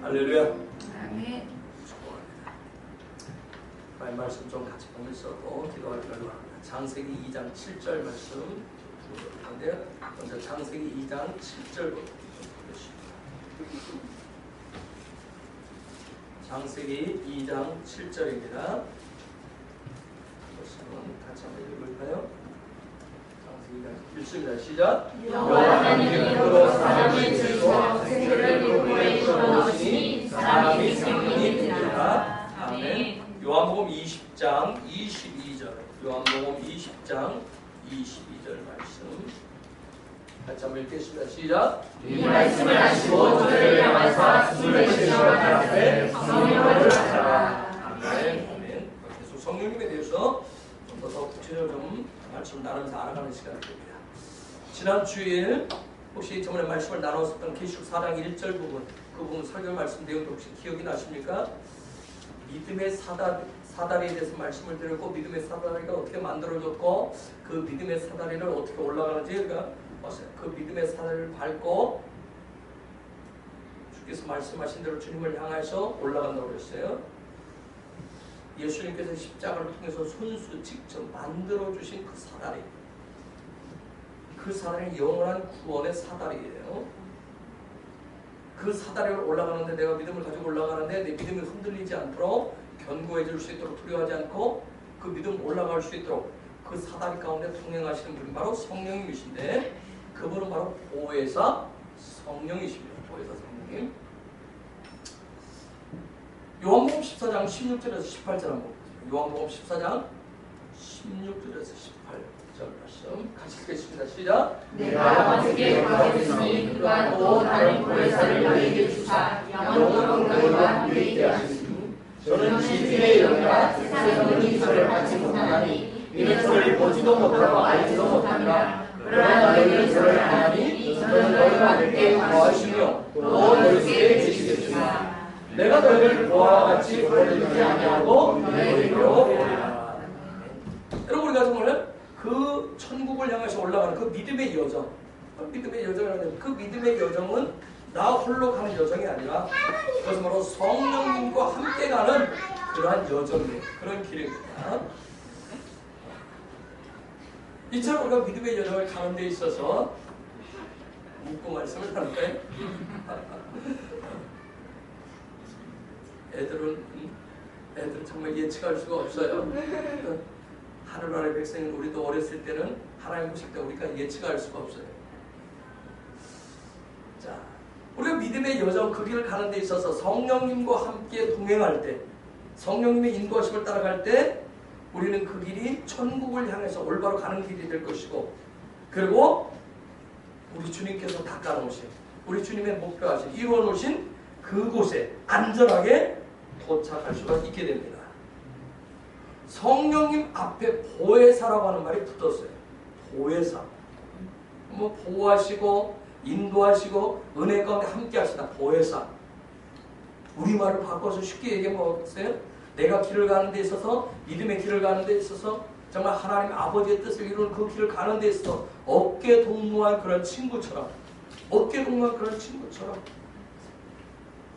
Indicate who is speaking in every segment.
Speaker 1: 할렐루야.
Speaker 2: 아멘.
Speaker 1: 말씀 좀 같이 보면서 기도할 줄 알고 창세기 2장 7절 말씀 한데 먼저 창세기 2장 7절부터 창세기 2장 7절입니다. 같이 한번 읽어볼까요? 창세기 2장 1절입니다. 시작.
Speaker 2: 여호와 하나님께로 사람의 질서 세계를 보고에 주어놓으시니 사람이 생명이 되리라. 아멘.
Speaker 1: 요한복음 20장 22절. 요한복음 20장 22절 말씀 같이 한번 읽겠습니다. 시작.
Speaker 2: 이 말씀을 하시고 저를 향하사 숨을 쉬어 가라사대 성령을 하라.
Speaker 1: 아멘. 아멘. 계속 성령님에 대해서 좀 더 구체적으로 좀 말씀 나누면서 알아가는 시간이 됩니다. 지난 주일 혹시 저번에 말씀을 나눴었던 계시록 4장 1절 부분, 그 부분 설교 말씀 내용도 혹시 기억이 나십니까? 믿음의 사다리에 대해서 말씀을 드렸고, 믿음의 사다리가 어떻게 만들어졌고, 그 믿음의 사다리를 어떻게 올라가는지 우리가 봤어요. 그 믿음의 사다리를 밟고 주께서 말씀하신 대로 주님을 향해서 올라간다고 그랬어요. 예수님께서 십자가를 통해서 손수 직접 만들어주신 그 사다리, 그 사다리는 영원한 구원의 사다리예요. 그 사다리를 올라가는데, 내가 믿음을 가지고 올라가는데 내 믿음이 흔들리지 않도록 견고해질 수 있도록, 두려워하지 않고 그 믿음 올라갈 수 있도록 그 사다리 가운데 동행하시는 분이 바로 성령님이신데, 그분은 바로 보혜사 성령이십니다. 보혜사 성령님. 요한복음 14장 16절에서 18절 한번 보겠습니다. 요한복음 14장 16절에서 18절 말씀 같이 읽겠습니다. 시작.
Speaker 2: 내가 아버지께 구하겠으니 그가 또 다른 보혜사를 너희에게 주사 영원토록 너희와 함께 있게 하시니 저는 진리의 영이라 세상은 저를 받지 못하나니 이는 저를 보지도 못하고 알지도 못하니라. 그러나 너희는 저를 아나니 저는 너희와 함께 구하시며 또 너희에게 계시겠으나
Speaker 1: 내가 너희를 보아와 같이 보내주지 아니하고 너희로 보내라. 여러분, 우리가 정말 그 천국을 향해서 올라가는 그 믿음의 여정, 그 믿음의 여정은 나 홀로 가는 여정이 아니라 그것은 바로 성령님과 함께 가는 그러한 여정이에요. 그런 길입니다. 이처럼 우리가 믿음의 여정을 가는 데 있어서 묻고 말씀을 하는데 애들은 정말 예측할 수가 없어요. 하늘 아래 백성인 우리도 어렸을 때는 하나님 보실 때 우리가 예측할 수가 없어요. 자, 우리가 믿음의 여정 그 길을 가는 데 있어서 성령님과 함께 동행할 때, 성령님의 인도하심을 따라갈 때 우리는 그 길이 천국을 향해서 올바로 가는 길이 될 것이고, 그리고 우리 주님께서 닦아놓으신, 우리 주님의 목표하신, 이루어놓으신 그곳에 안전하게 도착할 수가 있게 됩니다. 성령님 앞에 보혜사라고 하는 말이 붙었어요. 보혜사. 뭐 보호하시고 인도하시고 은혜 가운데 함께 하시다. 보혜사. 우리말을 바꿔서 쉽게 얘기해 보세요. 내가 길을 가는 데 있어서, 믿음의 길을 가는 데 있어서, 정말 하나님 아버지의 뜻을 이루는 그 길을 가는 데 있어서 어깨 동무한 그런 친구처럼,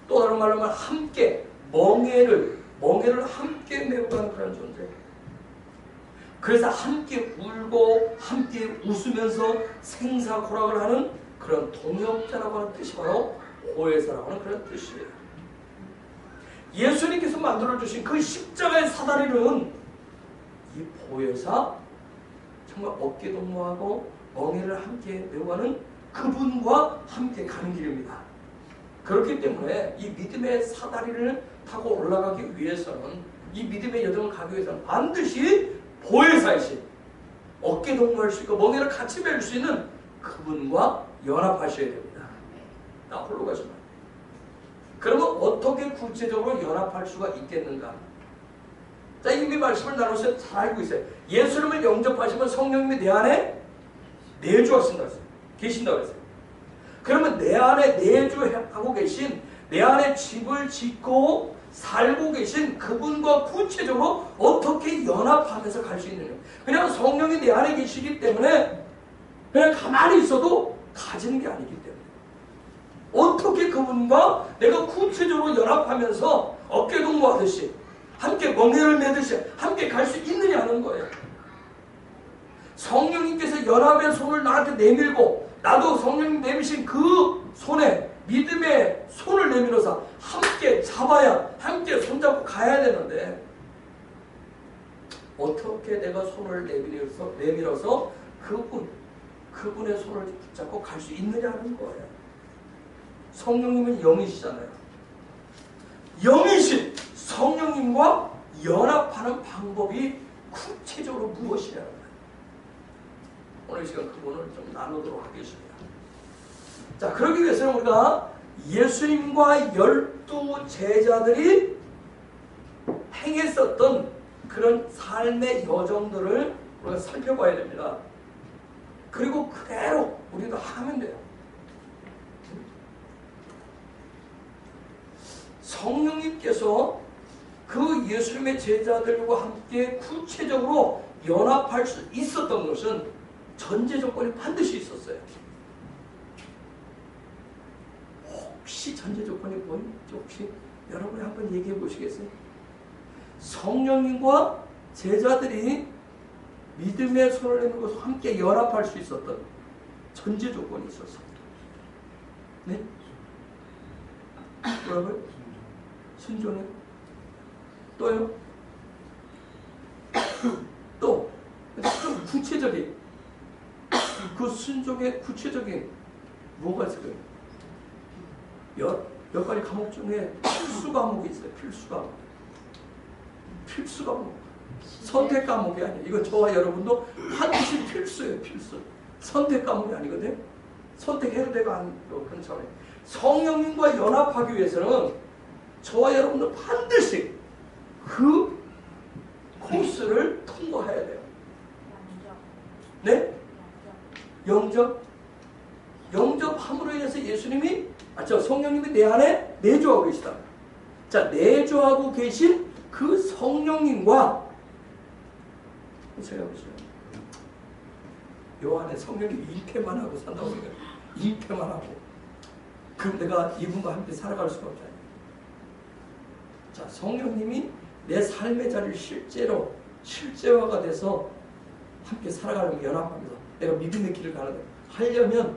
Speaker 1: 또 다른 말로 하면 함께 멍에를 함께 메고 가는 그런 존재. 그래서 함께 울고 함께 웃으면서 생사고락을 하는 그런 동역자라고 하는 뜻이 바로 보혜사라고 하는 그런 뜻이에요. 예수님께서 만들어주신 그 십자가의 사다리는 이 보혜사, 정말 어깨 동무하고 멍에를 함께 메고 가는 그분과 함께 가는 길입니다. 그렇기 때문에 이 믿음의 사다리를 타고 올라가기 위해서는, 이 믿음의 여정을 가기 위해서는 반드시 보혜사이신, 어깨 동무할 수 있고 멍에를 같이 맬 수 있는 그분과 연합하셔야 됩니다. 나 홀로 가지 마. 그러면 어떻게 구체적으로 연합할 수가 있겠는가? 자, 이미 말씀을 나눠서 잘 알고 있어요. 예수님을 영접하시면 성령님이 내 안에 내주하신다고 했어요. 계신다고 했어요. 그러면 내 안에 내주하고 계신, 내 안에 집을 짓고 살고 계신 그분과 구체적으로 어떻게 연합하면서 갈 수 있느냐. 그냥 성령이 내 안에 계시기 때문에 그냥 가만히 있어도 가지는 게 아니기 때문에, 어떻게 어떻게 그분과 내가 구체적으로 연합하면서 어깨 동무하듯이 함께 멍에를 매듯이 함께 갈 수 있느냐는 거예요. 성령님께서 연합의 손을 나한테 내밀고 나도 성령님 내미신 그 손에 믿음의 손을 내밀어서 함께 잡아야 함께 손잡고 가야 되는데 어떻게 내가 손을 내밀어서 그분의 손을 붙잡고 갈 수 있느냐는 거예요. 성령님은 영이시잖아요. 영이신 성령님과 연합하는 방법이 구체적으로 무엇이냐는 거예요. 오늘 시간 그 부분을 좀 나누도록 하겠습니다. 자, 그러기 위해서는 우리가 예수님과 12 제자들이 행했었던 그런 삶의 여정들을 우리가 살펴봐야 됩니다. 그리고 그대로 우리도 하면 돼요. 성령님께서 그 예수님의 제자들과 함께 구체적으로 연합할 수 있었던 것은 전제 조건이 반드시 있었어요. 혹시 전제 조건이 뭔지 혹시 여러분이 한번 얘기해 보시겠어요? 성령님과 제자들이 믿음의 손을 내밀고 함께 연합할 수 있었던 전제 조건이 있었어요. 네? 뭐라고요? 순종이요? 또요? 또 좀 구체적인 그 순종의 구체적인 뭐가 있을까요? 몇 가지 과목 중에 필수 과목이 있어요. 필수 과목. 필수 과목. 선택 과목이 아니에요. 이건 저와 여러분도 반드시 필수예요. 필수. 선택 과목이 아니거든요. 선택해도 되고 안 되고 그런 차원에 성령님과 연합하기 위해서는 저와 여러분도 반드시 그 코스를 통과해야 돼요. 네? 영접함으로 인해서 예수님이 성령님이 내 안에 내주하고 계시다. 자, 내주하고 계신 그 성령님과 제가 보세요. 요 안에 성령님 잉태만 하고 산다고 그래요. 잉태만 하고. 그럼 내가 이분과 함께 살아갈 수가 없잖아요. 자, 성령님이 내 삶의 자리를 실제로 실제화가 돼서 함께 살아가려면 연합합니다. 내가 믿음의 길을 하려면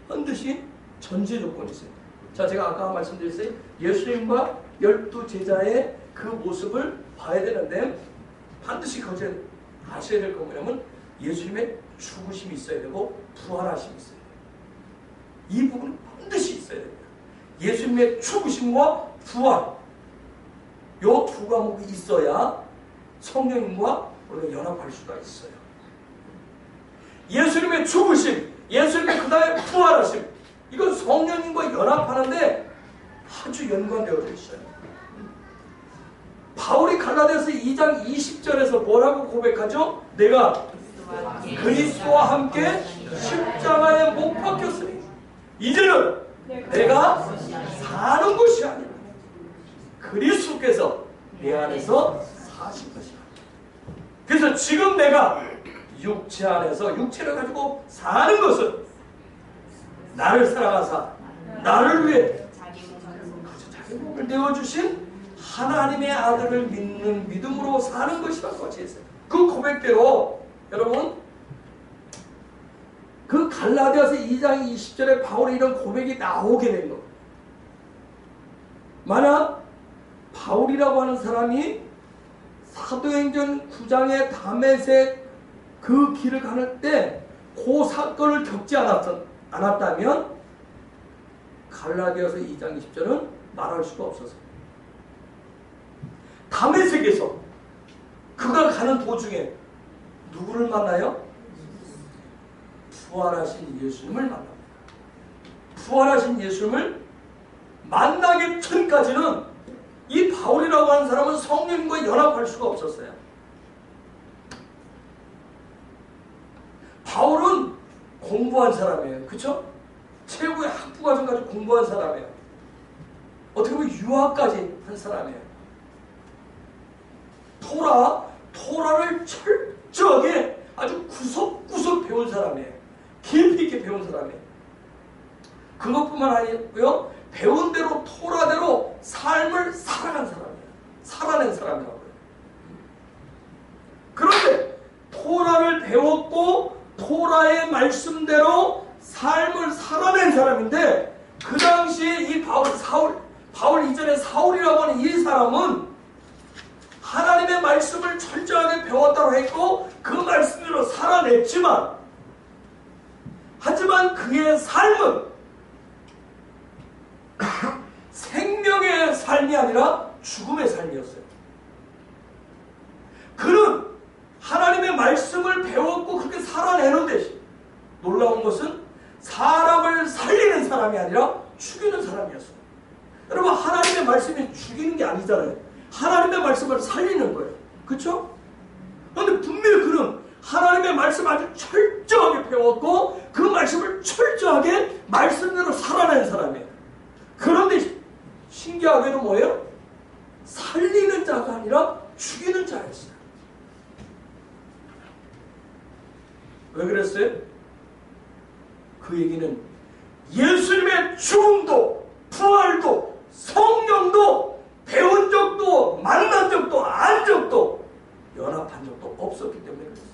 Speaker 1: 반드시 전제 조건이 있어요. 자, 제가 아까 말씀드렸어요. 예수님과 12 제자의 그 모습을 봐야 되는데 반드시 거기에 아셔야 될 거 뭐냐면 예수님의 죽으심이 있어야 되고 부활하심이 있어야 돼요. 이 부분은 반드시 있어야 됩니다. 예수님의 죽으심과 부활 요 두 과목이 있어야 성령님과 우리가 연합할 수가 있어요. 예수님의 죽으심, 예수님의 그 다음에 부활하심 이건 성령님과 연합하는데 아주 연관되어져 있어요. 바울이 갈라디아서 2장 20절에서 뭐라고 고백하죠? 내가 그리스도와 함께 십자가에 못 박혔으니 이제는 내가 사는 것이 아니라 그리스도께서 내 안에서 사신 것이다. 그래서 지금 내가 육체 안에서 육체를 가지고 사는 것은 나를 사랑하사 나를 위해 자기 몸을 내어주신 하나님의 아들을 믿는 믿음으로 사는 것이라고 같이 했어요. 그 고백대로 여러분 그 갈라디아서 2장 20절에 바울의 이런 고백이 나오게 된 것. 만약 바울이라고 하는 사람이 사도행전 9장의 다메섹 그 길을 가는 때 그 사건을 겪지 않았다면 갈라디아서 2장 20절은 말할 수가 없었어요. 다메섹에서 그가 가는 도중에 누구를 만나요? 부활하신 예수님을 만납니다. 부활하신 예수님을 만나기 전까지는 이 바울이라고 하는 사람은 성령님과 연합할 수가 없었어요. 바울은 공부한 사람이에요. 그렇죠? 최고의 학부과정 가지고 공부한 사람이에요. 어떻게 보면 유학까지 한 사람이에요. 토라를 철저하게 아주 구석구석 배운 사람이에요. 깊이 있게 배운 사람이에요. 그것뿐만 아니고요. 배운 대로 토라대로 삶을 살아간 사람이에요. 살아낸 사람이라고 해요. 그런데 토라를 배웠고 토라의 말씀대로 삶을 살아낸 사람인데 그 당시에 이 바울 이전에 사울이라고 하는 이 사람은 하나님의 말씀을 철저하게 배웠다고 했고 그 말씀대로 살아냈지만 하지만 그의 삶은 생명의 삶이 아니라 죽음의 삶이었어요. 그는 하나님의 말씀을 배웠고 그렇게 살아내는데 놀라운 것은 사람을 살리는 사람이 아니라 죽이는 사람이었어요. 여러분 하나님의 말씀이 죽이는 게 아니잖아요. 하나님의 말씀을 살리는 거예요. 그렇죠? 그런데 분명히 그는 하나님의 말씀을 아주 철저하게 배웠고 그 말씀을 철저하게 말씀대로 살아낸 사람이에요. 그런데 신기하게도 뭐예요? 살리는 자가 아니라 죽이는 자였어요. 왜 그랬어요? 그 얘기는 예수님의 죽음도 부활도 성령도 배운 적도 만난 적도 안 적도 연합한 적도 없었기 때문에 그랬어요.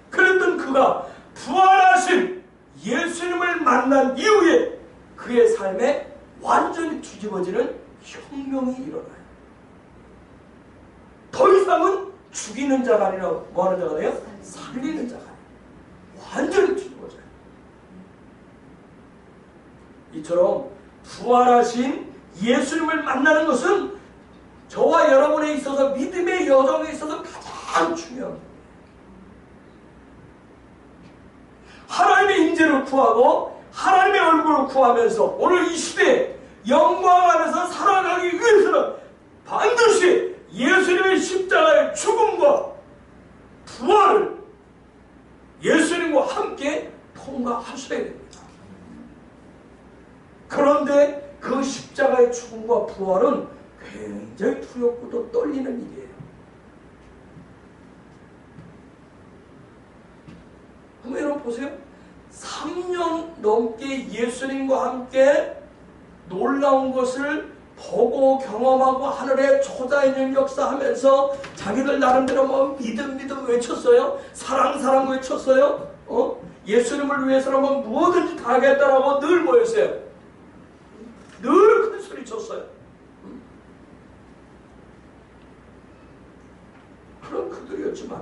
Speaker 1: 그랬던 그가 부활하신 예수님을 만난 이후에 그의 삶에 완전히 뒤집어지는 혁명이 일어나요. 더 이상은 죽이는 자가 아니라 뭐하는 자가 돼요? 살리는 자가 돼요. 완전히 뒤집어져요. 이처럼 부활하신 예수님을 만나는 것은 저와 여러분에 있어서 믿음의 여정에 있어서 가장 중요한 겁니다. 하나님의 인재를 구하고 하나님의 얼굴을 구하면서 오늘 이 시대에 영광 안에서 살아가기 위해서는 반드시 예수님의 십자가의 죽음과 부활을 예수님과 함께 통과하셔야 됩니다. 그런데 그 십자가의 죽음과 부활은 굉장히 두렵고 또 떨리는 일이에요. 한번 여러분 보세요. 3년 넘게 예수님과 함께 놀라운 것을 보고 경험하고 하늘에 초자연적 역사하면서 자기들 나름대로 뭐 믿음 외쳤어요. 사랑 외쳤어요. 예수님을 위해서라면 무엇든지 다 하겠다라고 늘 뭐였어요? 늘 큰 소리 쳤어요. 그런 그들이었지만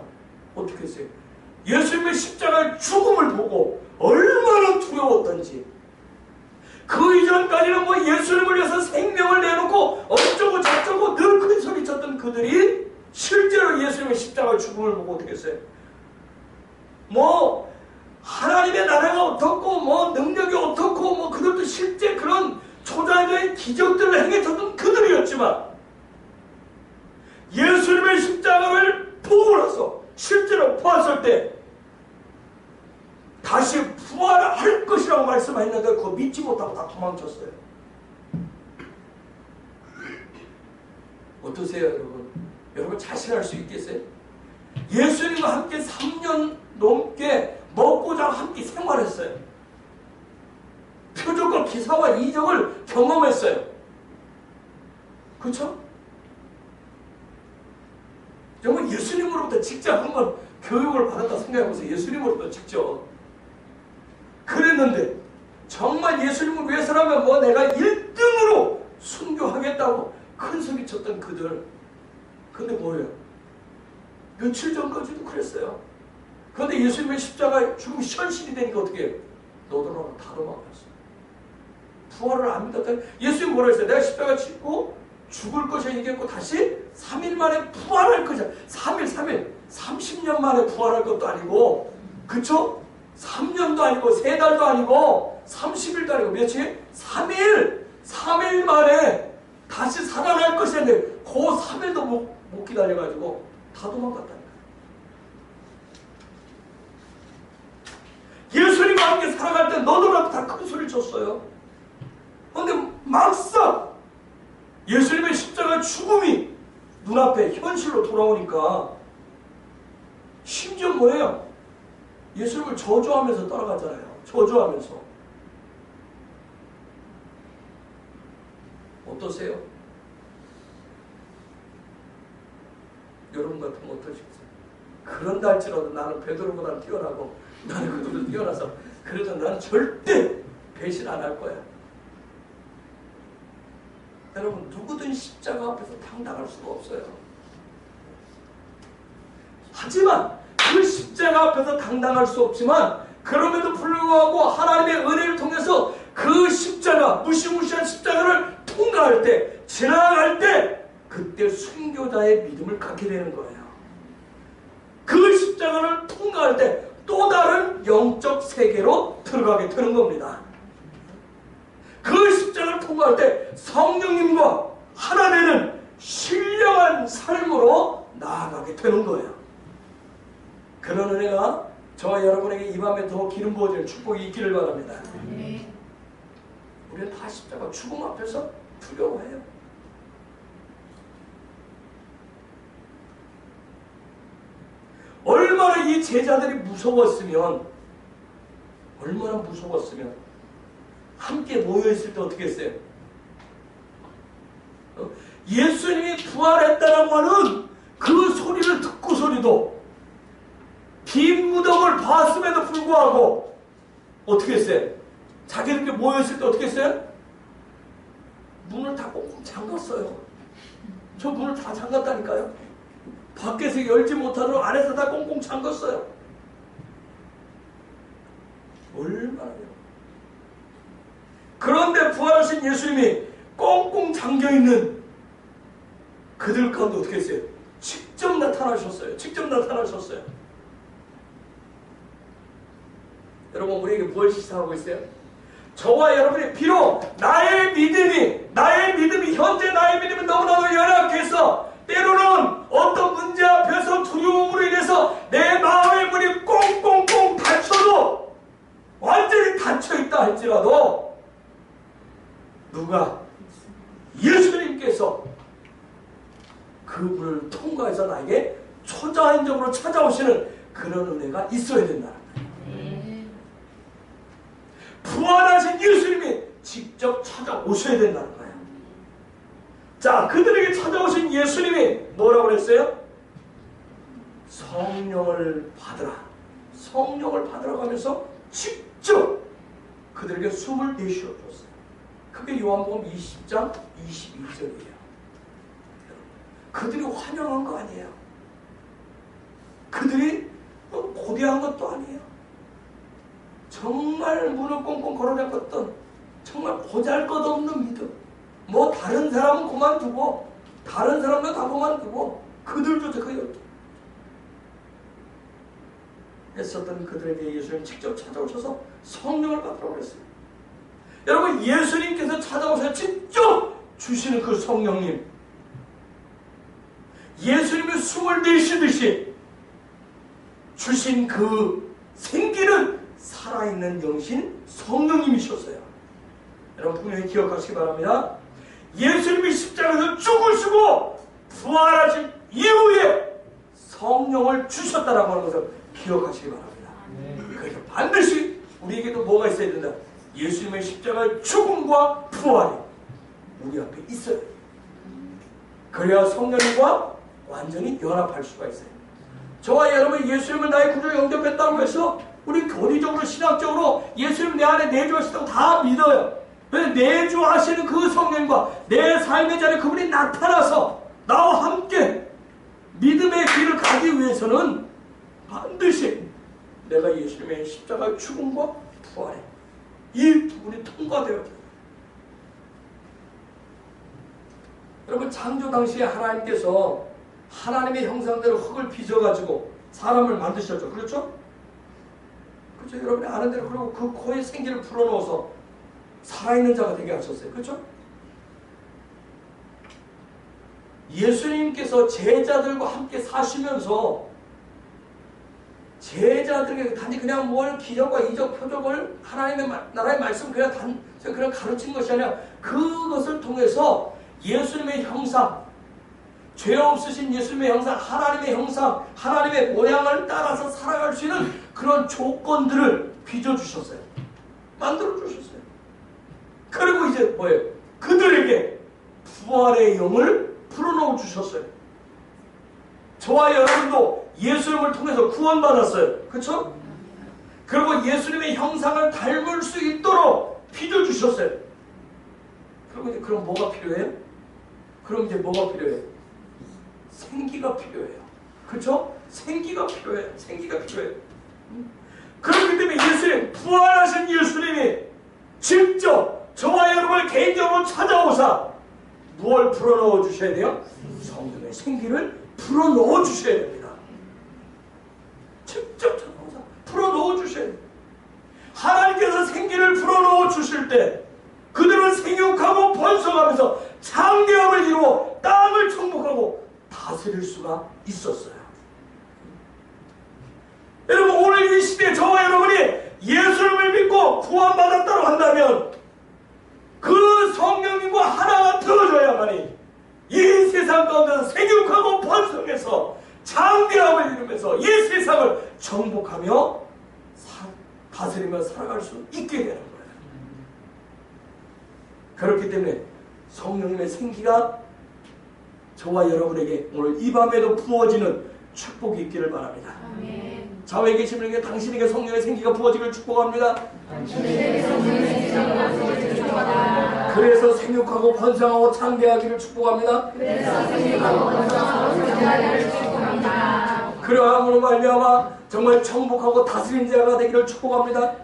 Speaker 1: 어떻게 했어요? 예수님의 십자가의 죽음을 보고 얼마나 두려웠던지 그 이전까지는 뭐 예수님을 위해서 생명을 내놓고 어쩌고 저쩌고 늘 큰 소리 쳤던 그들이 실제로 예수님의 십자가의 죽음을 보고 어떻게 했어요? 뭐 하나님의 나라가 어떻고 뭐 능력이 어떻고 뭐 그들도 실제 그런 초자연적인 기적들을 행해줬던 그들이었지만 예수님의 십자가를 보고 나서 실제로 보았을 때 다시 부활할 것이라고 말씀하셨는데 그거 믿지 못하고 다 도망쳤어요. 어떠세요 여러분? 여러분 자신할 수 있겠어요? 예수님과 함께 3년 넘게 먹고자 함께 생활했어요. 표적과 기사와 이적을 경험했어요. 그렇죠? 정말 예수님으로부터 직접 한번 교육을 받았다 생각해보세요. 예수님으로부터 직접. 그랬는데 정말 예수님을 위해서라면 뭐 내가 1등으로 순교하겠다고 큰 소리 쳤던 그들. 근데 뭐예요? 며칠 전까지도 그랬어요. 그런데 예수님의 십자가 죽음 현실이 되니까 어떻게 해요? 너도 다 도망갔어. 부활을 안 믿었다니. 예수님 뭐라 했어요? 내가 십자가 짓고 죽을 것이야 얘기했고 다시 3일 만에 부활할 것이야. 3일 30년 만에 부활할 것도 아니고 그쵸? 3년도 아니고 3달도 아니고 30일도 아니고 며칠? 3일 만에 다시 살아날 것이었는데 그 3일도 못 기다려가지고 다 도망갔다니까. 예수님과 함께 살아갈 때 너도라도 다 큰 소리를 쳤어요. 그런데 막상 예수님의 십자가 죽음이 눈앞에 현실로 돌아오니까 심지어 뭐예요? 예수님을 저주하면서 따라가잖아요. 저주하면서. 어떠세요? 여러분 같으면 어떠시겠어요? 그런다 할지라도 나는 베드로보다 뛰어나고 나는 그들보다 뛰어나서 그래도 나는 절대 배신 안 할 거야. 여러분 누구든 십자가 앞에서 당당할 수가 없어요. 하지만 그 십자가 앞에서 당당할 수 없지만 그럼에도 불구하고 하나님의 은혜를 통해서 그 십자가, 무시무시한 십자가를 통과할 때, 지나갈 때 그때 순교자의 믿음을 갖게 되는 거예요. 그 십자가를 통과할 때 또 다른 영적 세계로 들어가게 되는 겁니다. 그 십자가를 통과할 때 성령님과 하나 되는 신령한 삶으로 나아가게 되는 거예요. 그런 은혜가 저와 여러분에게 이 밤에 더 기름 부어질 축복이 있기를 바랍니다.
Speaker 2: 네.
Speaker 1: 우리는 다 십자가 죽음 앞에서 두려워해요. 얼마나 이 제자들이 무서웠으면 함께 모여있을 때 어떻게 했어요? 예수님이 부활했다라고 하는 그 소리를 듣고서리도 빈 무덤을 봤음에도 불구하고 어떻게 했어요? 자기들끼리 모여있을 때 어떻게 했어요? 문을 다 꽁꽁 잠갔어요. 저 문을 다 잠갔다니까요. 밖에서 열지 못하도록 안에서 다 꽁꽁 잠갔어요. 얼마나요? 그런데 부활하신 예수님이 꽁꽁 잠겨있는 그들 가운데 어떻게 했어요? 직접 나타나셨어요. 여러분 우리에게 뭘 시사하고 있어요? 저와 여러분이 비록 나의 믿음이 현재 나의 믿음이 너무나도 연약해서 때로는 어떤 문제 앞에서 두려움으로 인해서 내 마음의 문이 꽁꽁꽁 닫혀도 완전히 닫혀있다 할지라도 누가 예수님께서 그 문을 통과해서 나에게 초자연적으로 찾아오시는 그런 은혜가 있어야 된다는 거예요. 부활하신 예수님이 직접 찾아오셔야 된다는 거예요. 자, 그들에게 찾아오신 예수님이 뭐라고 그랬어요? 성령을 받으라. 성령을 받으라고 하면서 직접 그들에게 숨을 내쉬어 줬어요. 그게 요한복음 20장 22절이에요. 그들이 환영한 거 아니에요. 그들이 고대한 것도 아니에요. 정말 문을 꽁꽁 걸어잡았던 정말 보잘것없는 믿음. 뭐 다른 사람은 그만두고 다른 사람도 다 그만두고 그들조차 그 했었던 그들에게 예수님 직접 찾아오셔서 성령을 받으라고 그랬어요. 여러분 예수님께서 찾아오셔서 직접 주시는 그 성령님, 예수님이 숨을 내쉬듯이 주신 그 생기는 살아있는 영신 성령님이셨어요. 여러분 분명히 기억하시기 바랍니다. 예수님이 십자가에서 죽으시고 부활하신 이후에 성령을 주셨다라고 하는 것을 기억하시기 바랍니다. 그래서 반드시 우리에게도 뭐가 있어야 된다? 예수님의 십자가의 죽음과 부활이 우리 앞에 있어요. 그래야 성령님과 완전히 연합할 수가 있어요. 저와 여러분이 예수님을 나의 구주로 영접했다고 해서 우리 교리적으로 신학적으로 예수님 내 안에 내주하시다고 다 믿어요. 내주하시는 그 성령과 내 삶의 자리에 그분이 나타나서 나와 함께 믿음의 길을 가기 위해서는 반드시 내가 예수님의 십자가의 죽음과 부활에 이 부분이 통과되어야 돼요. 여러분 창조 당시에 하나님께서 하나님의 형상대로 흙을 빚어가지고 사람을 만드셨죠. 그렇죠? 그렇죠. 여러분이 아는 대로 그리고 그 코에 생기를 불어넣어서 살아있는 자가 되게 하셨어요. 그렇죠? 예수님께서 제자들과 함께 사시면서 제자들에게 단지 그냥 뭘 기적과 이적 표적을 하나님의 나라의 말씀 그냥 가르친 것이 아니라 그것을 통해서 예수님의 형상, 죄 없으신 예수님의 형상, 하나님의 형상, 하나님의 모양을 따라서 살아갈 수 있는 그런 조건들을 빚어주셨어요. 만들어주셨어요. 그리고 이제 뭐예요? 그들에게 부활의 영을 불어넣어 주셨어요. 저와 여러분도 예수님을 통해서 구원받았어요. 그렇죠? 그리고 예수님의 형상을 닮을 수 있도록 빚어주셨어요. 그리고 이제 그럼 뭐가 필요해요? 그럼 이제 뭐가 필요해요? 생기가 필요해요. 그렇죠? 생기가 필요해요. 생기가 필요해요. 그렇기 때문에 예수님, 부활하신 예수님이 직접 저와 여러분을 개인적으로 찾아오사 무엇을 불어넣어 주셔야 돼요? 성령의 생기를 불어넣어 주셔야 됩니다. 직접 찾아오사 불어넣어 주셔야 돼요. 하나님께서 생기를 불어넣어 주실 때 그들은 생육하고 번성하면서 창대함을 이루어 땅을 정복하고 다스릴 수가 있었어요. 여러분, 오늘 이 시대에 저와 여러분이 예수님을 믿고 구원받았다고 한다면 그 성령님과 하나가 되어줘야만이 이 세상 가운데서 생육하고 번성해서 창대함을 이루면서 이 세상을 정복하며 다스리며 살아갈 수 있게 되는 거예요. 그렇기 때문에 성령님의 생기가 저와 여러분에게 오늘 이 밤에도 부어지는 축복이 있기를 바랍니다. 아멘. 좌우에 계신 분에게 당신에게 성령의 생기가 부어지기를 축복합니다. 그래서 생육하고 번성하고 창대하기를 축복합니다. 그러함으로 말미암아 정말 정복하고 다스린 자가 되기를 축복합니다.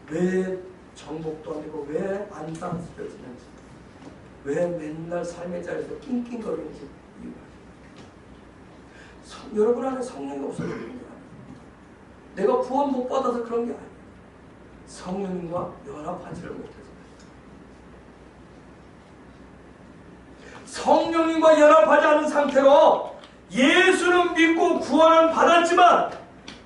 Speaker 1: 왜 정복도 아니고 왜 안당스러지는지, 왜 맨날 삶의 자리에서 낑낑거리는지 이유가 있어요. 여러분 안에 성령이 없어서 그런 게 아니에요. 내가 구원 못 받아서 그런 게 아니에요. 성령님과 연합하지를 못해서. 성령님과 연합하지 않은 상태로 예수는 믿고 구원은 받았지만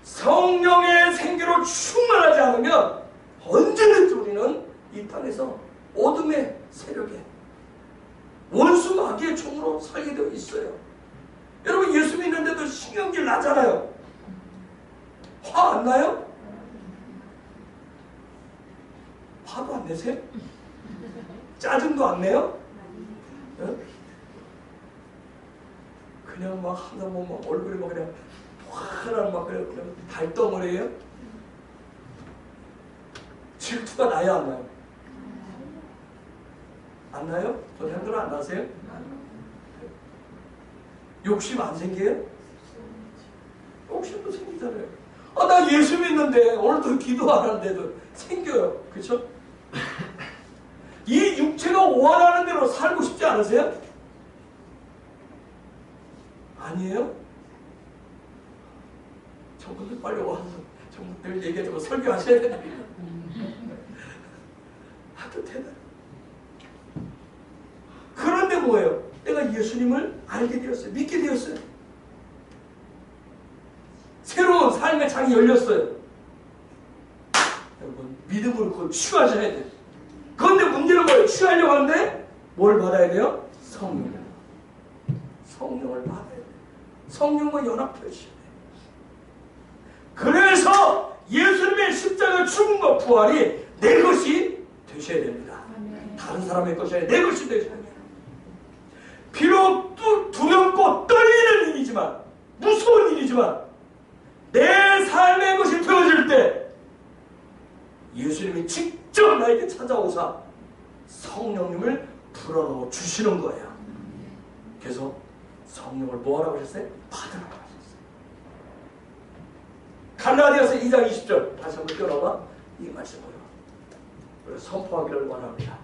Speaker 1: 성령의 생기로 충만하지 않으면 언제든지 우리는 이 땅에서 어둠의 세력에 원수 마귀의 종으로 살게 되어 있어요. 여러분, 예수 믿는데도 신경질 나잖아요. 화 안 나요? 화도 안 내세요? 짜증도 안 내요? 네? 그냥 막 하다 보면 얼굴이 막 그냥 화가 막 그냥 달덩어리예요? 질투가 나요, 안 나요? 안 나요? 전생들은 안 나세요? 욕심 안 생겨요? 욕심도 생기잖아요. 나 예수 믿는데 오늘도 기도 안 하는데도 생겨요. 그렇죠? 이 육체가 원하는 대로 살고 싶지 않으세요? 아니에요? 저분들 빨리 와서 저분들 얘기하자고 설교하셔야 되는데 하도 대단해. 그런데 뭐예요? 내가 예수님을 알게 되었어요. 믿게 되었어요. 새로운 삶의 장이 열렸어요. 여러분, 믿음으로 그걸 취하셔야 돼요. 그런데 문제는 뭐예요? 취하려고 하는데 뭘 받아야 돼요? 성령을. 성령을 받아야 돼요. 성령과 연합하셔야 돼요. 그래서 예수님의 십자가 죽음과 부활이 내 것이 되셔야 됩니다. 다른 사람의 것이 아니라 내 것이 되셔야 돼요. 비록 두렵고 떨리는 일이지만, 무서운 일이지만 내 삶의 것이 되어질 때 예수님이 직접 나에게 찾아오사 성령님을 불어넣어 주시는 거예요. 그래서 성령을 뭐하라고 하셨어요? 받으라고 하셨어요. 갈라디아서 2장 20절 다시 한번 띄워놔봐. 이 말씀으로 선포하기를 원합니다.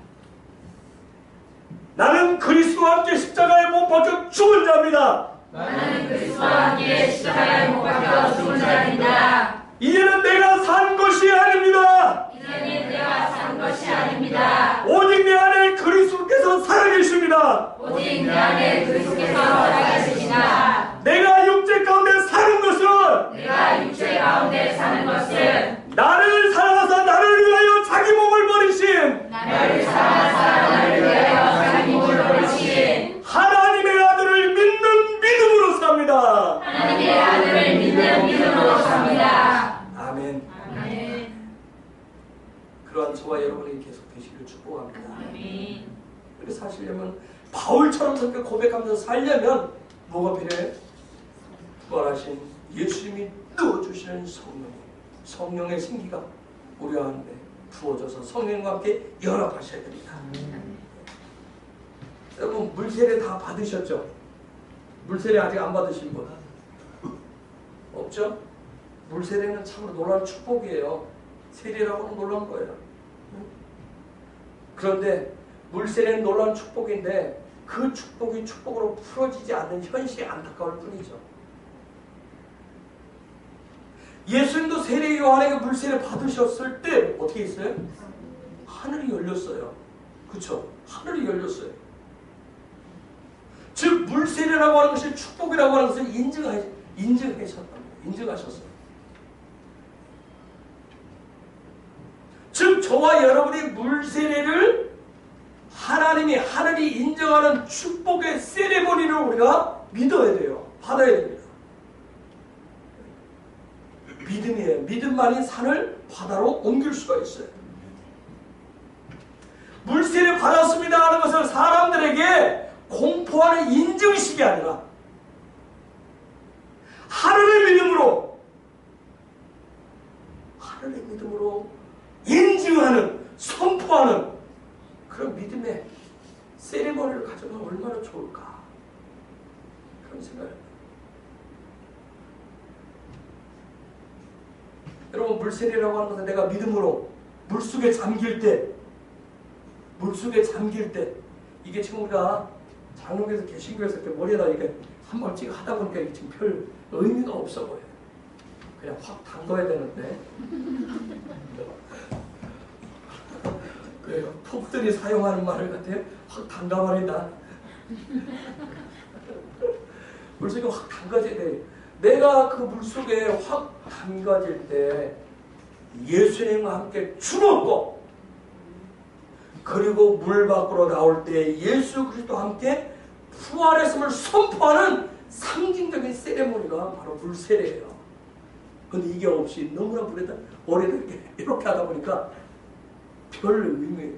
Speaker 1: 나는 그리스도와 함께 십자가에 못 박혀 죽은 자입니다.
Speaker 2: 나는 그리스도와 함께 십자가에 못 박혀 죽은 자입니다.
Speaker 1: 이제는 내가 산 것이 아닙니다.
Speaker 2: 이제는 내가 산 것이 아닙니다.
Speaker 1: 오직 내 안에 그리스도께서 살아계십니다.
Speaker 2: 오직 내 안에 그리스도께서 살아계십니다.
Speaker 1: 내가 육체 가운데 사는 것은
Speaker 2: 내가 육체 가운데 사는 것은
Speaker 1: 나를 사랑하사 나를 위하여 자기 몸을 버리신
Speaker 2: 나를 사랑하사 나를 위하여 자기 몸을 버리신
Speaker 1: 하나님의 아들을 믿는 믿음으로 삽니다.
Speaker 2: 하나님의 아들을 믿는 믿음으로 삽니다.
Speaker 1: 아멘.
Speaker 2: 아멘.
Speaker 1: 그러한 저와 여러분이 계속 되시기를 축복합니다.
Speaker 2: 아멘.
Speaker 1: 그렇게 사시려면 바울처럼 그렇게 고백하면서 살려면 뭐가 필요해? 부활하신 예수님이 넣어주시는 성령의 생기가 우리 안에 부어져서 성령과 함께 연합하셔야 됩니다. 여러분 물세례 다 받으셨죠? 물세례 아직 안 받으신 분 없죠? 물세례는 참으로 놀라운 축복이에요. 세례라고는 놀라운 거예요. 그런데 물세례는 놀라운 축복인데 그 축복이 축복으로 풀어지지 않는 현실이 안타까울 뿐이죠. 예수님도 세례 요한에게 물세례 받으셨을 때 어떻게 했어요? 하늘이 열렸어요. 그렇죠? 하늘이 열렸어요. 즉 물세례라고 하는 것이 축복이라고 하는 것을 인증하셨어요. 즉 저와 여러분이 물세례를 하늘이 인정하는 축복의 세레모니를 우리가 믿어야 돼요. 받아야 됩니다. 믿음이에요. 믿음만이 산을 바다로 옮길 수가 있어요. 물세례 받았습니다 하는 것을 사람들에게 공포하는 인증식이 아니라 하늘의 믿음으로 인증하는, 선포하는 그런 믿음의 세리머니를 가져가면 얼마나 좋을까 그런 생각을 합니다. 여러분 물세례라고 하는 것은 내가 믿음으로 물속에 잠길 때 이게 지금 우리가 장로교에서 개신교에서 이렇게 머리에다 이렇게 한 번 찍어 하다 보니까 이게 지금 별 의미가 없어 보여요. 그냥 확 담가야 되는데 그 톱들이 사용하는 말 같아요. 확 담가버린다. 물속에 확 담가져야 돼. 내가 그 물속에 확 담가질 때 예수님과 함께 죽었고 그리고 물 밖으로 나올 때 예수 그리스도와 함께 부활했음을 선포하는 상징적인 세레모니가 바로 물세례예요. 근데 이게 없이 너무나 물에다 오래되게 이렇게 하다 보니까 별 의미,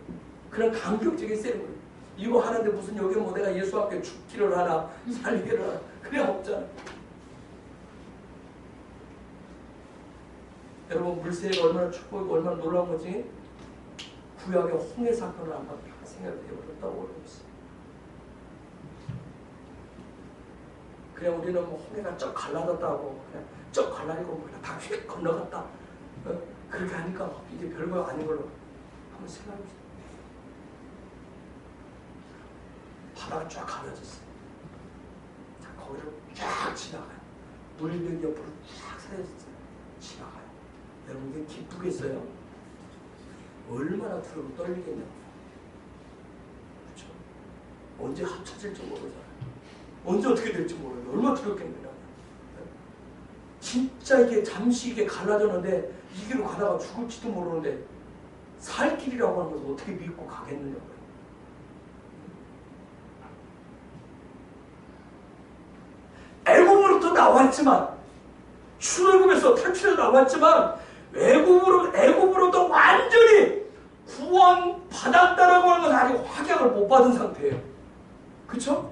Speaker 1: 그런 감격적인 세레모니. 이거 하는데 무슨 여기 뭐 내가 예수와 함께 죽기를 하나 살기를 하나 그냥 없잖아. 여러분 물세례가 얼마나 축복이고 얼마나 놀라운 거지? 구약의 홍해 사건을 한번 생각해 보셨다고 그러겠어요. 그냥 우리는 뭐 홍해가 쩍 갈라졌다고 그냥 쩍 갈라지고 그냥 다 휙 건너갔다. 그렇게 하니까 이게 별거 아닌 걸로 한번 생각해 보세요. 바다가 쫙 갈라졌어요. 자, 거기를 쫙 지나가요. 물벽 옆으로 쫙 사라졌어요. 지나가요. 여러분 이게 기쁘겠어요? 얼마나 두렵고 떨리겠냐고. 그렇죠? 언제 합쳐질지 모르잖아요. 언제 어떻게 될지 모르는데 얼마나 두렵겠느냐. 진짜 이게 잠시 이게 갈라졌는데 이 길로 가다가 죽을지도 모르는데 살 길이라고 하는 것을 어떻게 믿고 가겠느냐고요. 애굽으로부터 나왔지만 출애굽에서 탈출해서 나왔지만 애굽으로부터 완전히 구원받았다라고 하는 건 아직 확약을 못 받은 상태예요. 그쵸?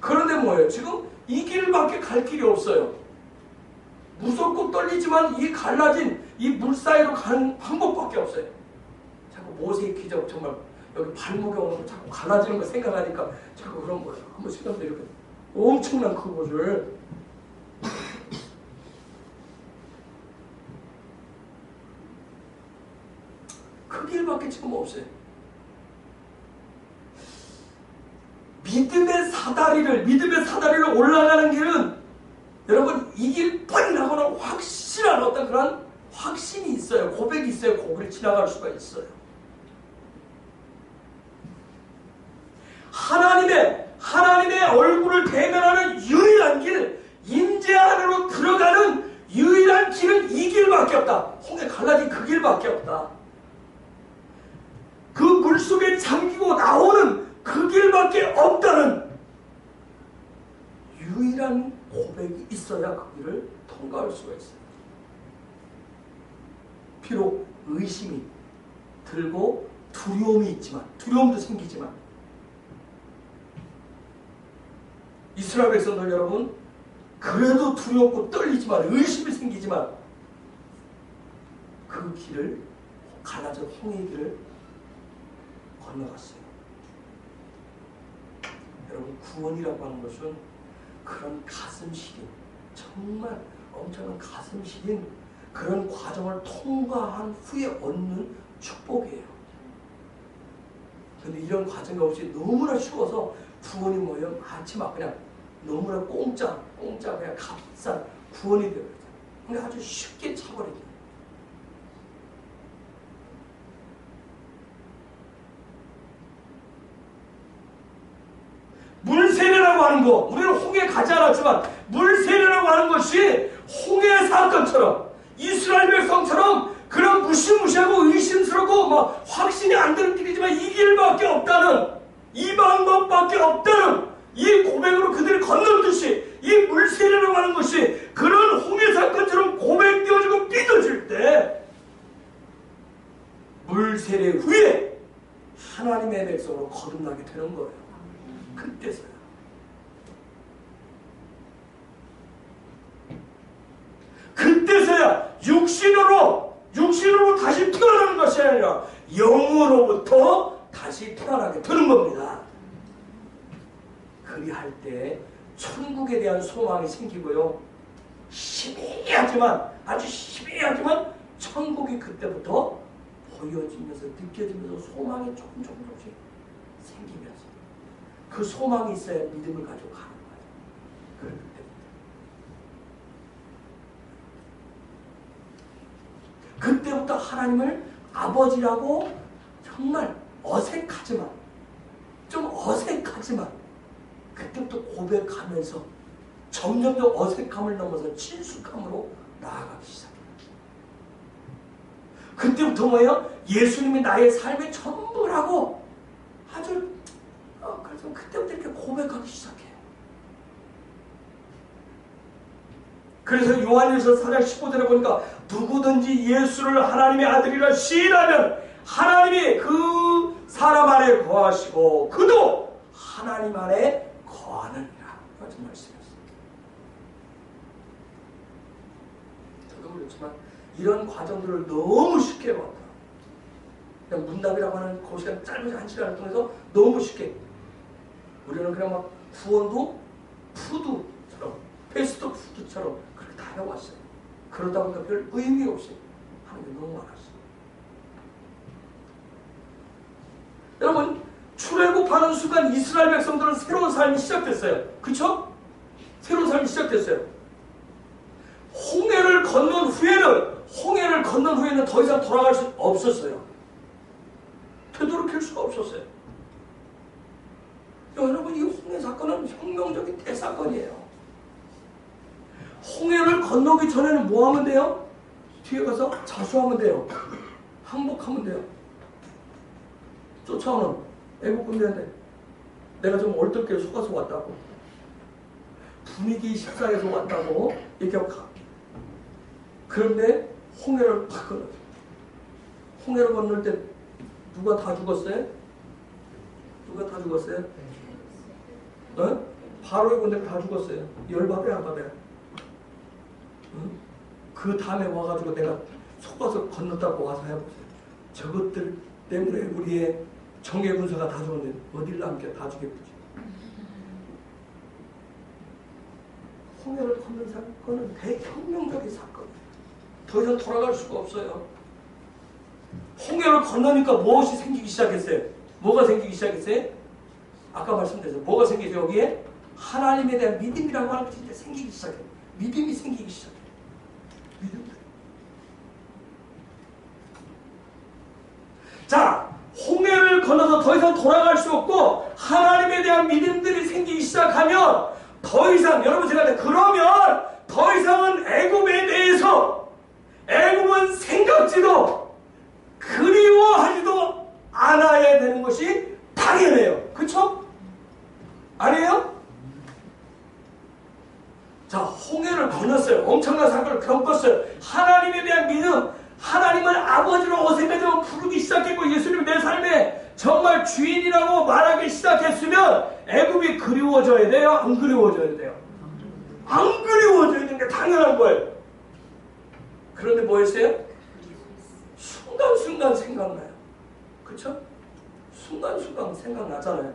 Speaker 1: 그런데 뭐예요? 지금 이 길밖에 갈 길이 없어요. 무섭고 떨리지만 이 갈라진 이 물 사이로 가는 방법밖에 없어요. 자꾸 모세의 기적 정말 여기 발목에 오는 거 자꾸 갈라지는 거 생각하니까 자꾸 그런 거예요. 한번 생각해 이렇게 엄청난 그곳을 그 길밖에 지금 없어요. 믿음의 사다리를 올라가는 길은 여러분 이 길 뻔히라고는 확실한 어떤 그런 확신이 있어요. 고백이 있어요. 거기를 지나갈 수가 있어요. 하나님의 얼굴을 대면하는 유일한 길, 임재 안으로 들어가는 유일한 길은 이 길밖에 없다. 홍해 갈라진 그 길밖에 없다. 그 물속에 잠기고 나오는 그 길밖에 없다는 유일한 고백이 있어야 그 길을 통과할 수가 있어요. 비록 의심이 들고 두려움이 있지만, 두려움도 생기지만, 이스라엘 백성들 여러분, 그래도 두렵고 떨리지만, 의심이 생기지만, 그 길을, 갈라진 홍해의 길을 건너갔어요. 여러분, 구원이라고 하는 것은 그런 가슴 시린, 정말 엄청난 가슴 시린 그런 과정을 통과한 후에 얻는 축복이에요. 근데 이런 과정이 없이 너무나 쉬워서 구원이 뭐예요? 마치 막 그냥 너무나 공짜 그냥 값싼 구원이 되어요. 그러니까 아주 쉽게 차버리죠. 물세례라고 하는 거, 우리는 홍해 가지 않았지만 물세례라고 하는 것이 홍해 사건처럼, 이스라엘 백성처럼 그런 무시무시하고 의심스럽고 막 확신이 안 드는 길이지만 이 길밖에 없다는, 이 방법밖에 없다는 이 고백으로 그들이 건너듯이 이 물세례라고 하는 것이 그런 홍해 사건처럼 고백되어지고 믿어질 때, 물세례 후에 하나님의 백성으로 거듭나게 되는 거예요. 그때서야. 그때서야 육신으로 다시 태어나는 것이 아니라 영으로부터 다시 태어나게 되는 겁니다. 그리할 때 천국에 대한 소망이 생기고요. 희미하지만, 아주 희미하지만 천국이 그때부터 보여지면서 느껴지면서 소망이 조금씩 생기면서, 그 소망이 있어야 믿음을 가지고 가는 거예요. 그때부터 하나님을 아버지라고 정말 어색하지만, 그때부터 고백하면서 점점 더 어색함을 넘어서 친숙함으로 나아가기 시작해요. 그때부터 뭐예요? 예수님이 나의 삶의 전부라고 아주 그래서 그때부터 이렇게 고백하기 시작해요. 그래서 요한일서 4장 15절에 보니까 누구든지 예수를 하나님의 아들이라 시인하면 하나님이 그 사람 안에 거하시고 그도 하나님 안에 거하느니라. 같은 말씀이었습니다. 저도 그렇지만 이런 과정들을 너무 쉽게 봤다. 그냥 문답이라고 하는 그 시간, 짧은 1시간을 통해서 너무 쉽게, 우리는 그냥 막 구원도 푸드처럼, 패스트푸드처럼 그렇게 다 해왔어요. 그러다 보니까 별 의미 없이 하는 게 너무 많았어요. 여러분, 출애굽하는 순간 이스라엘 백성들은 새로운 삶이 시작됐어요. 그쵸? 새로운 삶이 시작됐어요. 홍해를 건넌 후에는 더 이상 돌아갈 수 없었어요. 되돌이킬 수가 없었어요. 여러분, 이 홍해 사건은 혁명적인 대사건이에요. 홍해를 건너기 전에는 뭐 하면 돼요? 뒤에 가서 자수하면 돼요. 항복하면 돼요. 쫓아오는 애국 군대한테 내가 좀 얼떨결에 속아서 왔다고, 분위기 식사해서 왔다고 이렇게 가. 그런데 홍해를 팍 건너요. 홍해를 건널 때 누가 다 죽었어요? 누가 다 죽었어요? 어? 바로의 군대 다 죽었어요. 열받아요, 안 받아요? 어? 그 다음에 와가지고 내가 속아서 건넜다고 와서 해보세요. 저것들 때문에 우리의 정예 군사가 다 죽었는데 어딜 남겨? 다 죽여보지. 홍해를 건넌 사건은 대혁명적인 사건이에요. 더 이상 돌아갈 수가 없어요. 홍해를 건너니까 무엇이 생기기 시작했어요? 뭐가 생기기 시작했어요? 아까 말씀드렸죠. 뭐가 생기죠? 여기에 하나님에 대한 믿음이라고 하는 것이 이제 생기기 시작해요. 믿음이 생기기 시작해요. 믿음. 자, 홍해를 건너서 더 이상 돌아갈 수 없고 하나님에 대한 믿음들이 생기기 시작하면 더 이상, 여러분 제가 그러면 더 이상은 애굽에 대해서, 애굽은 생각지도 그리워하지도 않아야 되는 것이 당연해요. 그쵸? 아니에요? 자, 홍해를 건넜어요. 엄청난 사건을 겪었어요. 하나님에 대한 믿음, 하나님을 아버지로 어색하지만 부르기 시작했고 예수님 내 삶에 정말 주인이라고 말하기 시작했으면 애굽이 그리워져야 돼요? 안 그리워져야 돼요? 안 그리워져야 되는 게 당연한 거예요. 그런데 뭐였어요? 순간순간 생각나요. 그쵸? 순간순간 생각나잖아요.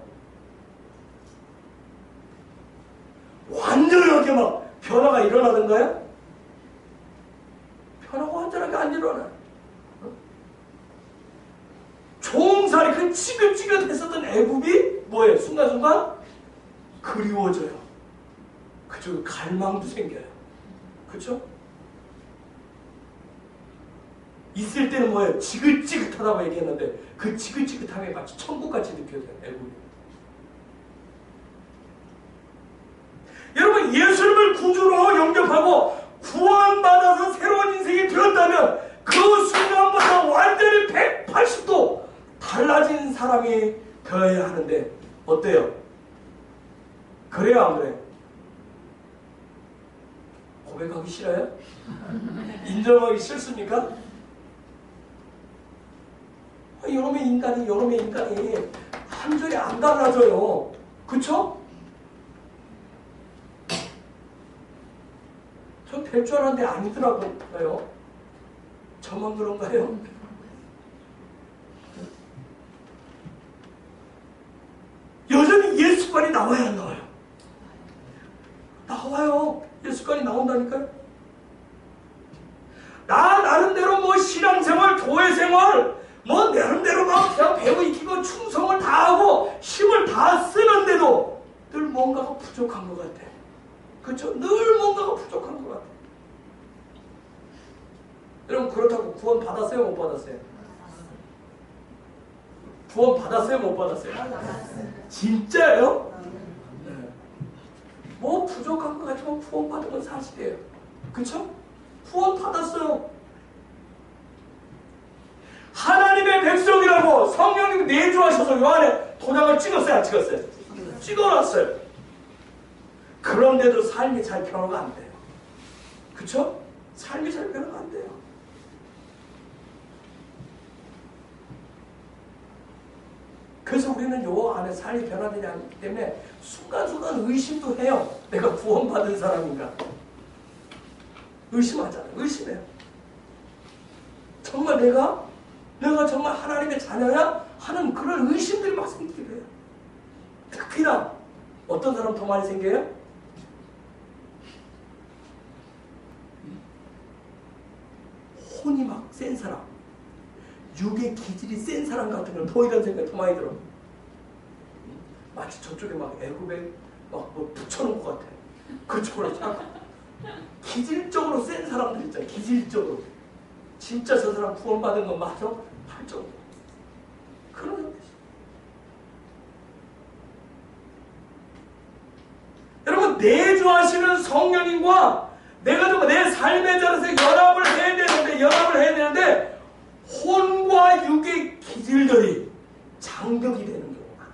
Speaker 1: 완전하게 막 변화가 일어나던가요? 변화가 완전하게 안 일어나요. 종살이 그 지긋지긋했었던 애굽이 뭐예요? 순간순간 그리워져요. 그쵸? 갈망도 생겨요. 그쵸? 있을 때는 뭐예요? 지긋지긋하다고 얘기했는데 그 지긋지긋함에 마치 천국같이 느껴져요. 애굽이. 여러분 예수님을 구주로 영접하고 구원받아서 새로운 인생이 되었다면 그 순간부터 완전히 180도 달라진 사람이 되어야 하는데 어때요? 그래요 안 그래요? 고백하기 싫어요? 인정하기 싫습니까? 여러분의 인간이 한 줄이 안 달라져요. 그쵸? 전 될 줄 알았는데 아니더라고요. 저만 그런가요? 여전히 예수관이 나와야 안 나와요? 나와요. 예수관이 나온다니까요. 나름대로 뭐 신앙생활, 교회생활 뭐 나름대로 막 그냥 배워 익히고 충성을 다하고 힘을 다 쓰는데도 늘 뭔가가 부족한 것 같아. 그렇죠? 늘 뭔가가 부족한 것 같아. 여러분 그렇다고 구원 받았어요? 못 받았어요? 구원 받았어요? 못 받았어요? 진짜요? 네. 뭐 부족한 것 같지만 구원 받은 건 사실이에요. 그렇죠? 구원 받았어요. 하나님의 백성이라고 성령님이 내주하셔서 요 안에 도장을 찍었어요? 안 찍었어요? 찍어놨어요. 그런데도 삶이 잘 변화가 안 돼요. 그쵸? 삶이 잘 변화가 안 돼요. 그래서 우리는 요 안에 삶이 변화되지 않기 때문에 순간순간 의심도 해요. 내가 구원받은 사람인가? 의심하잖아요. 의심해요. 정말 내가 정말 하나님의 자녀야? 하는 그런 의심들이 막 생기게 돼요. 특히나 어떤 사람 더 많이 생겨요? 혼이 막 센 사람, 육의 기질이 센 사람 같은 건 더 이런 생각이 더 많이 들어. 마치 저쪽에 막 애굽에 막 뭐 붙여놓은 것 같아. 그쪽으로 생각하고. 기질적으로 센 사람들 있잖아요. 기질적으로. 진짜 저 사람 구원받은 건 맞아? 할 정도. 그런 뜻이에요. 여러분 내주하시는 성령님과 내가 정말 내 삶의 자리에서 연합을 해야 되는데 혼과 육의 기질들이 장벽이 되는 경우가 많아요.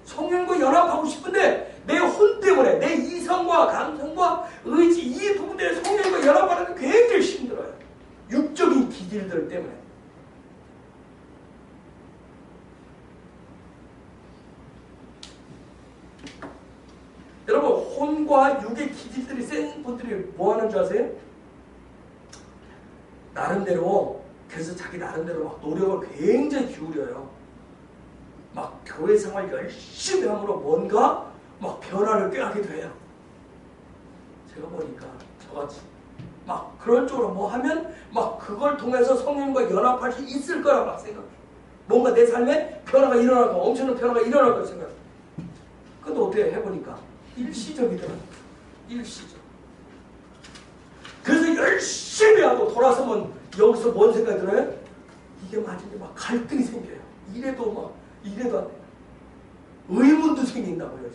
Speaker 1: 성령과 연합하고 싶은데 내 혼 때문에 내 이성과 감성과 의지 이 부분들에 성령과 연합하는 게 굉장히 힘들어요. 육적인 기질들 때문에. 여러분 혼과 육의 기질들이 센 분들이 뭐 하는 줄 아세요? 나름대로 그래서 자기 나름대로 막 노력을 굉장히 기울여요. 막 교회 생활 열심히 함으로 뭔가 막 변화를 꾀하게 돼요. 제가 보니까 저같이 막 그런 쪽으로 뭐 하면 막 그걸 통해서 성령과 연합할 수 있을 거라 막 생각해요. 뭔가 내 삶에 변화가 일어나고 엄청난 변화가 일어날 거라 생각해요. 근데 어떻게 해보니까 일시적이더라고요. 일시적. 그래서 열심히 하고 돌아서면 여기서 뭔 생각이 들어요? 이게 맞은데 막 갈등이 생겨요. 이래도 안 돼요. 의문도 생긴다고요.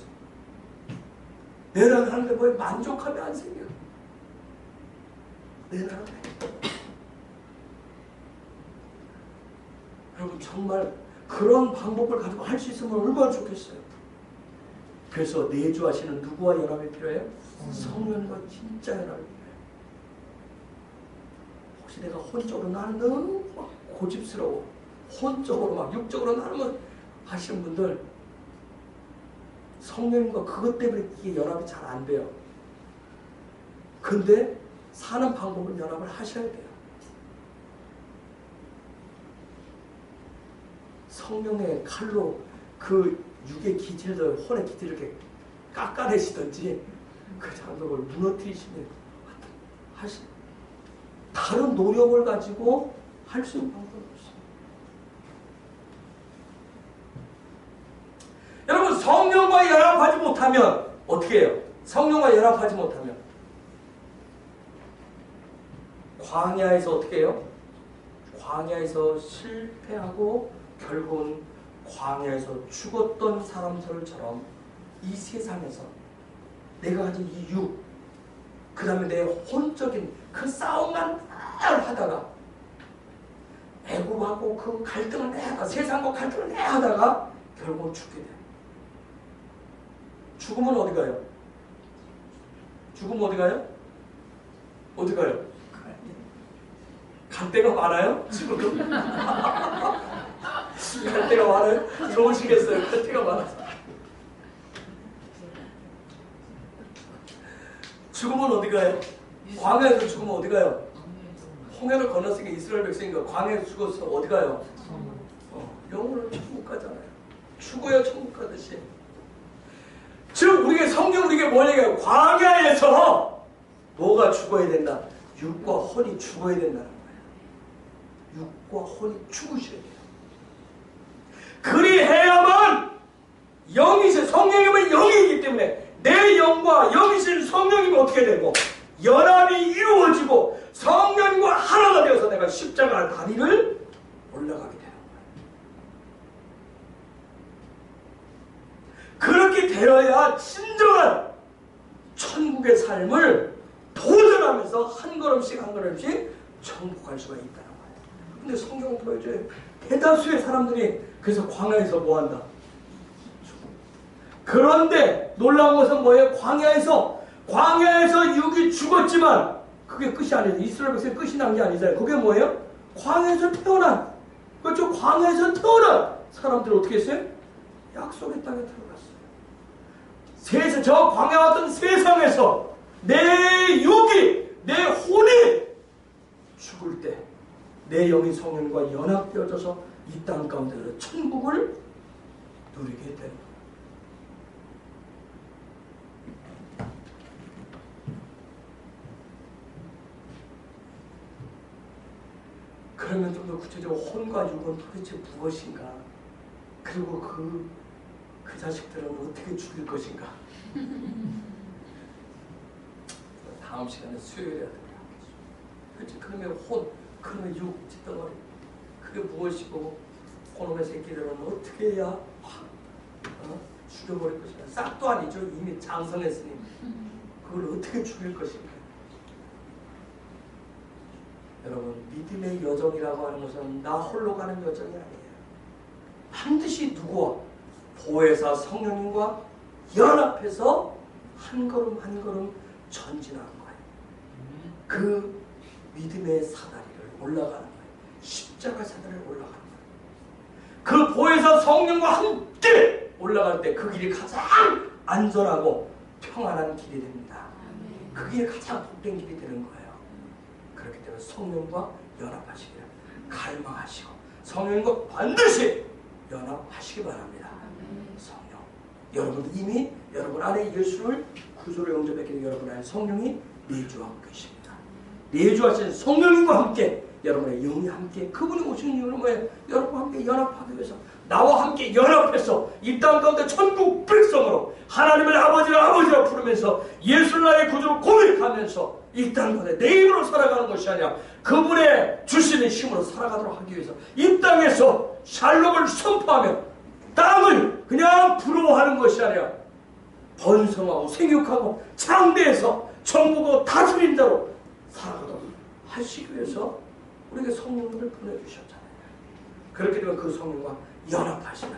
Speaker 1: 내 나라 하는데 뭐 만족함이 안 생겨요. 내 나라. 여러분 정말 그런 방법을 가지고 할 수 있으면 얼마나 좋겠어요. 그래서 내주하시는 누구와 연합이 필요해요? 성령과 진짜 연합이 필요해요. 혹시 내가 혼적으로 나는 너무 막 고집스러워, 혼적으로 막 육적으로 나는 하시는 분들, 성령님과 그것 때문에 이게 연합이 잘 안 돼요. 근데 사는 방법은 연합을 하셔야 돼요. 성령의 칼로 그 육의 기질들, 혼의 기질을 이렇게 깎아내시든지 그 장벽을 무너뜨리시면 다른 노력을 가지고 할 수 있는 방법이 없어요. 여러분, 성령과 연합하지 못하면 어떻게 해요? 성령과 연합하지 못하면 광야에서 어떻게 해요? 광야에서 실패하고 결국은 광야에서 죽었던 사람들처럼 이 세상에서 내가 가진 이 육, 그 다음에 내 혼적인 그 싸움만 하다가 애굽하고 그 갈등을 내다가 세상과 갈등을 내다가 결국은 죽게 돼요. 죽으면 어디 가요? 죽으면 어디 가요? 어디 가요? 갈 데가 많아요? 지금 갈 데가 많아요? 들어오시겠어요? 갈 데가 많아서. 죽으면 어디 가요? 광야에서 죽으면 어디 가요? 홍해를 건넜으니까 이스라엘 백성이가 광야에서 죽어서 어디 가요? 영혼은 천국 가잖아요. 죽어야 천국 가듯이. 즉 우리가 성경 우리에게 뭘 얘기해요? 광야에서 뭐가 죽어야 된다? 육과 혼이 죽어야 된다는 거예요. 육과 혼이 죽으셔야 돼요. 그리해야만 영이신 성령이면 영이기 때문에 내 영과 영이신 성령이면 어떻게 되고 연합이 이루어지고 성령과 하나가 되어서 내가 십자가 다리를 올라가게 되는 거예요. 그렇게 되어야 진정한 천국의 삶을 도전하면서 한 걸음씩 한 걸음씩 천국 갈 수가 있다는 거예요. 근데 성경은 보여줘요. 대다수의 사람들이 그래서 광야에서 뭐한다? 그런데 놀라운 것은 뭐예요? 광야에서 육이 죽었지만 그게 끝이 아니에요. 이스라엘 백성이 끝이 난 게 아니잖아요. 그게 뭐예요? 광야에서 태어난, 그렇죠? 광야에서 태어난 사람들이 어떻게 했어요? 약속의 땅에 들어갔어요. 저 광야 같은 세상에서 내 육이, 내 혼이 죽을 때 내 영이 성령과 연합되어져서 이 땅 가운데서 천국을 누리게 되는 거예요. 그러면 좀 더 구체적으로 혼과 육은 도대체 무엇인가? 그리고 그 자식들은 어떻게 죽일 것인가? 다음 시간에 수요일에 하도록 하겠습니다. 그렇지? 그러면 혼, 그러면 육, 찌덩어리, 그게 무엇이고 그놈의 새끼들은 어떻게 해야 죽여버릴 것인가? 싹도 아니죠. 이미 장성했으니 그걸 어떻게 죽일 것인가? 여러분, 믿음의 여정이라고 하는 것은 나 홀로 가는 여정이 아니에요. 반드시 누구와? 보혜사 성령님과 연합해서 한 걸음 한 걸음 전진하는 거예요. 그 믿음의 사다리를 올라가는 거예요. 십자가 사다리를 올라가는 거예요. 그 보혜사 성령과 함께 올라갈 때 그 길이 가장 안전하고 평안한 길이 됩니다. 그 길이 가장 복된 길이 되는 거예요. 그렇기 때문에 성령과 연합하시기를 갈망하시고 성령과 반드시 연합하시기 바랍니다. 성령, 여러분 이미 여러분 안에 예수를 구주로 영접했기 때문에 여러분 안에 성령이 내주하고 계십니다. 내주하신 성령님과 함께 여러분의 영이 함께 그분이 오시는 이유는 뭐예요? 여러분과 함께 연합하기 위해서 나와 함께 연합해서 이 땅 가운데 천국 백성으로 하나님을 아버지라 부르면서 예수 나의 구주로 고백하면서 이 땅 가운데 내 힘으로 살아가는 것이 아니라 그분의 주시는 힘으로 살아가도록 하기 위해서 이 땅에서 샬롬을 선포하며 땅을 그냥 부러워하는 것이 아니라 번성하고 생육하고 창대해서 정복하고 다스린 자로 살아가도록 하시기 위해서 우리에게 성령님을 보내주셨잖아요. 그렇게 되면 그 성령과 연합하시는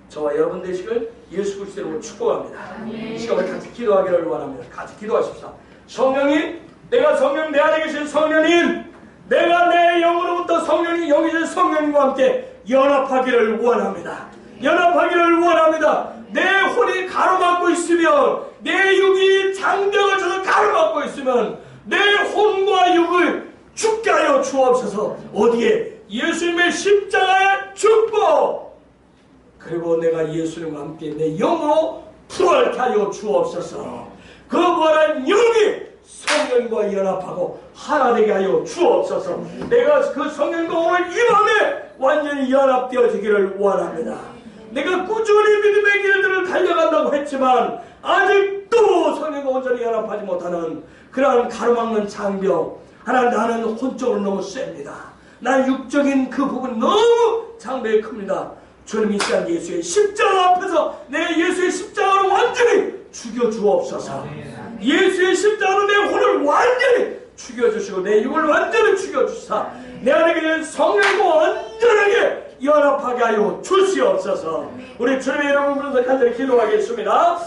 Speaker 1: 저와 여러분 되시길 예수 그리스도의 이름으로 축복합니다. 이 시간에 같이 기도하기를 원합니다. 같이 기도하십시오. 성령님, 내가 성령 내 안에 계신 성령님, 내가 내 영으로부터 성령이 여기서 성령과 함께 연합하기를 원합니다. 연합하기를 원합니다. 내 혼이 가로막고 있으면, 내 육이 장벽을 쳐서 가로막고 있으면 내 혼과 육을 죽게 하여 주옵소서. 어디에? 예수님의 십자가에 죽고, 그리고 내가 예수님과 함께 내 영으로 부활케 하여 주옵소서. 그 부활한 영이 성령과 연합하고 하나 되게 하여 주옵소서. 내가 그 성령과 오늘 이 밤에 완전히 연합되어지기를 원합니다. 내가 꾸준히 믿음의 길들을 달려간다고 했지만 아직도 성령과 온전히 연합하지 못하는 그러한 가로막는 장벽, 하나, 나는 혼적으로 너무 셉니다. 난 육적인 그 부분 너무 장벽이 큽니다. 주님 이 시간 예수의 십자가 앞에서 내 예수의 십자가로 완전히 죽여주옵소서. 예수의 십자가로 내 혼을 완전히 죽여주시고 내 육을 완전히 죽여주사 내 안에 계신 성령과 완전하게 연합하게 하여 주시옵소서. 우리 주님의 이름을 부르면서 간절히 기도하겠습니다.